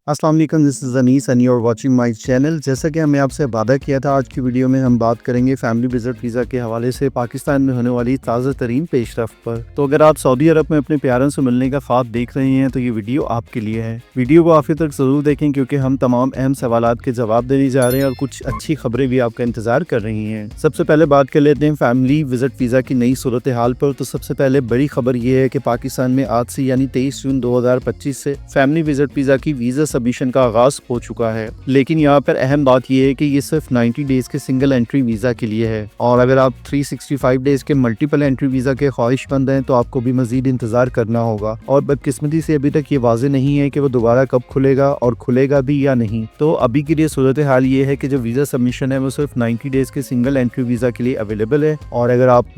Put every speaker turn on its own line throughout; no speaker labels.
अस्सलाम वालेकुम, this is Anees and you are watching my channel. जैसा कि हमने आपसे वादा किया था, आज की वीडियो में हम बात करेंगे फैमिली विजिट वीज़ा के हवाले से पाकिस्तान में होने वाली ताज़ा तरीन पेशरफ्त पर। तो अगर आप सऊदी अरब में अपने प्यारों से मिलने का ख्वाब देख रहे हैं तो ये वीडियो आपके लिए है। वीडियो को आखिर तक ज़रूर देखें क्योंकि हम तमाम अहम सवालात के जवाब देने जा रहे हैं और कुछ अच्छी खबरें भी आपका इंतज़ार कर रही हैं। सबसे पहले बात कर लेते हैं फैमिली विजिट वीज़ा की नई सूरत हाल पर। तो सबसे पहले बड़ी खबर ये है कि पाकिस्तान में आज से यानी 23 जून 2025 से फैमिली विजिट वीज़ा की वीज़ा सबमिशन का आगाज हो चुका है। लेकिन यहाँ पर अहम बात यह है कि ये सिर्फ 90 डेज के सिंगल एंट्री वीज़ा के लिए है और अगर आप 365 डेज के मल्टीपल एंट्री वीज़ा के ख्वाहिशमंद हैं तो आपको भी मजीद इंतजार करना होगा। और बदकिस्मती से अभी तक ये वाज़ेह नहीं है कि वो दोबारा कब खुलेगा और खुलेगा भी या नहीं। तो अभी के लिए सूरत हाल ये है कि जो वीज़ा सबमिशन है वो सिर्फ 90 डेज के सिंगल एंट्री वीज़ा के लिए अवेलेबल है और अगर आप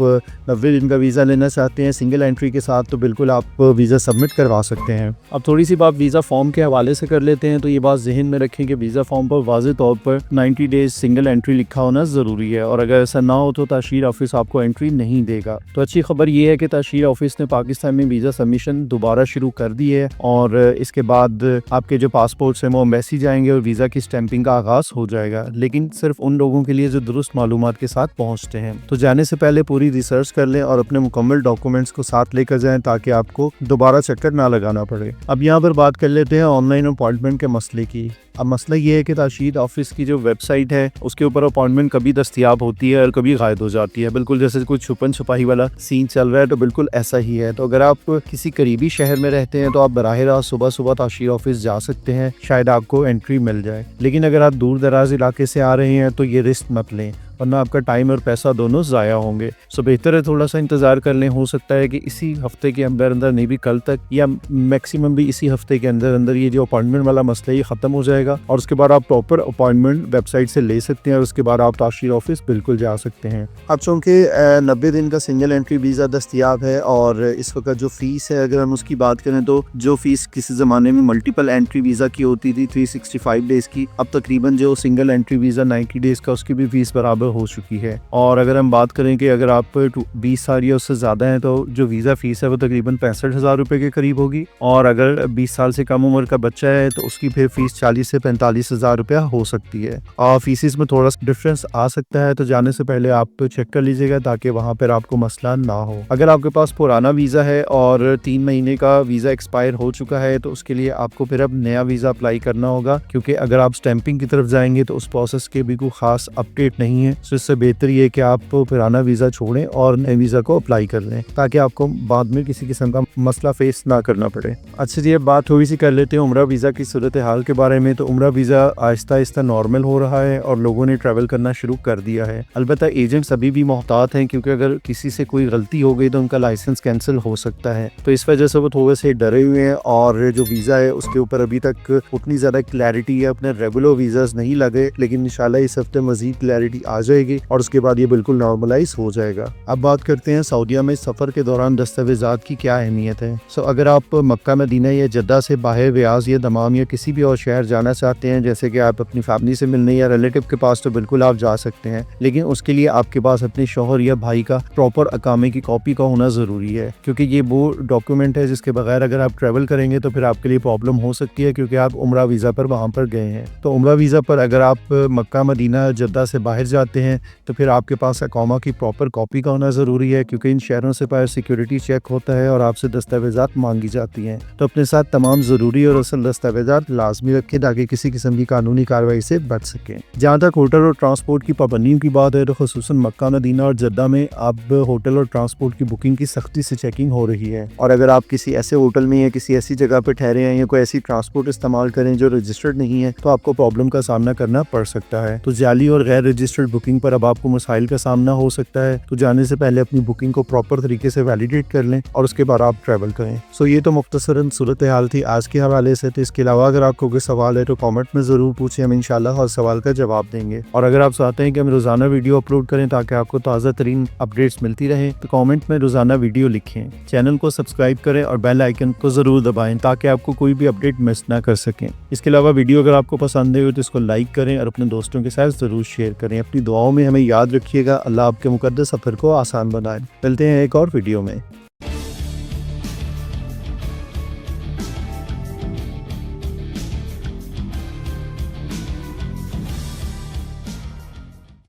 90 दिन का वीज़ा लेना चाहते हैं सिंगल एंट्री के साथ तो बिल्कुल आप वीज़ा सबमिट करवा सकते हैं। अब थोड़ी सी बात वीज़ा फॉर्म के हवाले से कर लेते हैं। तो ये बात ज़हन में रखें कि वीज़ा फॉर्म पर वाज़ेह तौर पर 90 डेज सिंगल एंट्री लिखा होना ज़रूरी है और अगर ऐसा ना हो तो ताशीर ऑफिस आपको एंट्री नहीं देगा। तो अच्छी खबर ये है कि ताशीर ऑफिस ने पाकिस्तान में वीज़ा सबमिशन दोबारा शुरू कर दी है और इसके बाद आपके जो पासपोर्ट्स हैं वो एम्बेसी जाएंगे और वीज़ा की स्टैंपिंग का आगाज़ हो जाएगा, लेकिन सिर्फ उन लोगों के लिए जो दुरुस्त मालूमात के साथ पहुँचते हैं। तो जाने से पहले पूरी रिसर्च कर लें और अपने मुकम्मल डॉक्यूमेंट्स को साथ लेकर जाएं ताकि आपको दोबारा चक्कर ना लगाना पड़े। अब यहाँ पर बात कर लेते हैं ऑनलाइन अपॉइंटमेंट के मसले की। अब मसला ये है कि ताशीर ऑफिस की जो वेबसाइट है उसके ऊपर अपॉइंटमेंट कभी दस्तयाब होती है और कभी गायब हो जाती है, बिल्कुल जैसे कोई छुपन छुपाई वाला सीन चल रहा है। तो बिल्कुल ऐसा ही है। तो अगर आप किसी करीबी शहर में रहते हैं तो आप बराह रास्त सुबह सुबह ताशीर ऑफिस जा सकते हैं, शायद आपको एंट्री मिल जाए। लेकिन अगर आप दूर दराज इलाके से आ रहे हैं तो ये रिस्क मत लें वरना आपका टाइम और पैसा दोनों ज़ाया होंगे। सो बेहतर है थोड़ा सा इंतज़ार कर लें। हो सकता है कि इसी हफ्ते के अंदर नहीं भी कल तक या मैक्सिमम भी इसी हफ्ते के अंदर ये जो अपॉइंटमेंट वाला मसला ये ख़त्म हो जाएगा और उसके बाद आप प्रॉपर अपॉइंटमेंट वेबसाइट से ले सकते हैं और उसके बाद आप ताशीर ऑफिस बिल्कुल जा सकते हैं। अब चूँकि 90 दिन का सिंगल एंट्री वीज़ा दस्तियाब है और इस वक्त जो फ़ीस है अगर हम उसकी बात करें तो जो फ़ीस किसी ज़माने में मल्टीपल एंट्री वीज़ा की होती थी 365 डेज़ की, अब तकरीबन जो सिंगल एंट्री वीज़ा 90 डेज़ का उसकी भी फ़ीस बराबर हो चुकी है। और अगर हम बात करें कि अगर आप 20 साल या उससे ज़्यादा हैं तो जो वीज़ा फ़ीस है वो तकरीबन 65,000 रुपये के करीब होगी और अगर 20 साल से कम उम्र का बच्चा है तो उसकी फिर फ़ीस 40 से 45,000 रुपया हो सकती है और फीसिस में थोड़ा सा डिफरेंस आ सकता है। तो जाने से पहले आप चेक कर लीजिएगा ताकि वहाँ पर आपको मसला ना हो। अगर आपके पास पुराना वीज़ा है और 3 महीने का वीज़ा एक्सपायर हो चुका है तो उसके लिए आपको फिर अब नया वीज़ा अप्लाई करना होगा क्योंकि अगर आप स्टैंपिंग की तरफ जाएंगे तो उस प्रोसेस के भी कोई ख़ास अपडेट नहीं है। तो इससे बेहतर ये कि आप पुराना वीज़ा छोड़ें और नए वीज़ा को अप्लाई कर लें ताकि आपको बाद में किसी किस्म का मसला फेस ना करना पड़े। अच्छा जी, अब बात थोड़ी सी कर लेते हैं उम्रा वीज़ा की सूरत हाल के बारे में। तो उम्रा वीज़ा आहिस्ता आहिस्ता नॉर्मल हो रहा है और लोगों ने ट्रैवल करना शुरू कर दिया है। अलबत्ता एजेंट्स अभी भी मोहतात हैं क्योंकि अगर किसी से कोई गलती हो गई तो उनका लाइसेंस कैंसिल हो सकता है। तो इस वजह से वो थोड़े से डरे हुए हैं और जो वीज़ा है उसके ऊपर अभी तक उतनी ज़्यादा क्लैरिटी है। अपने रेगुलर वीज़ाज नहीं लगे लेकिन इंशाल्लाह इस हफ्ते मज़ीद क्लैरिटी आ जाएगी और उसके बाद ये बिल्कुल नॉर्मलाइज हो जाएगा। अब बात करते हैं सऊदीया में सफ़र के दौरान दस्तावेज़ात की क्या अहमियत है। अगर आप मक्का मदीना या जद्दा से बाहर व्याज या दमाम या किसी भी और शहर जाना चाहते हैं जैसे कि आप अपनी फैमिली से मिलने या रिलेटिव के पास तो बिल्कुल आप जा सकते हैं, लेकिन उसके लिए आपके पास अपने शौहर या भाई का प्रॉपर अकामे की कॉपी का होना ज़रूरी है क्योंकि ये वो डॉक्यूमेंट है जिसके बगैर अगर आप ट्रैवल करेंगे तो फिर आपके लिए प्रॉब्लम हो सकती है क्योंकि आप उम्रा वीज़ा पर वहाँ पर गए हैं। तो उम्रा वीज़ा पर अगर आप मक्का मदीना जद्दा से बाहर जाते हैं तो फिर आपके पास अकामा की प्रॉपर कॉपी का होना ज़रूरी है क्योंकि इन शहरों से बाहर सिक्योरिटी चेक होता है और आपसे दस्तावेज़ात मांगी जाती हैं। तो अपने साथ तमाम ज़रूरी और असल दस्तावेज़ात लाजमी रखें ताकि किसी किस्म की कानूनी कार्रवाई से बच सकें। जहाँ तक होटल और ट्रांसपोर्ट की पाबंदियों की बात है तो खुसूसन मक्का मदीना और जद्दा में अब होटल और ट्रांसपोर्ट की बुकिंग की सख्ती से चेकिंग हो रही है और अगर आप किसी ऐसे होटल में या किसी ऐसी जगह पर ठहरे हैं या कोई ऐसी ट्रांसपोर्ट इस्तेमाल करें जो रजिस्टर्ड नहीं है तो आपको प्रॉब्लम का सामना करना पड़ सकता है। तो जाली और गैर रजिस्टर्ड बुकिंग पर अब आपको मसाइल का सामना हो सकता है। तो जाने से पहले अपनी बुकिंग को प्रॉपर तरीके से वैलिडेट कर लें और उसके बाद आप ट्रैवल करें। ये तो मुख्तसरन सूरत हाल थी आज के हवाले से। तो इसके अलावा अगर आपको कोई सवाल है तो कमेंट में ज़रूर पूछें, हम इंशाल्लाह हर सवाल का जवाब देंगे। और अगर आप चाहते हैं कि हम रोज़ाना वीडियो अपलोड करें ताकि आपको ताज़ा तरीन अपडेट्स मिलती रहे तो कमेंट में रोज़ाना वीडियो लिखें, चैनल को सब्सक्राइब करें और बेल आइकन को ज़रूर दबाएं ताकि आपको कोई भी अपडेट मिस ना कर सकें। इसके अलावा वीडियो अगर आपको पसंद है तो इसको लाइक करें और अपने दोस्तों के साथ ज़रूर शेयर करें। अपनी दुआओं में हमें याद रखिएगा। अल्लाह आपके मुकद्दस सफ़र को आसान बनाए। मिलते हैं एक और वीडियो में।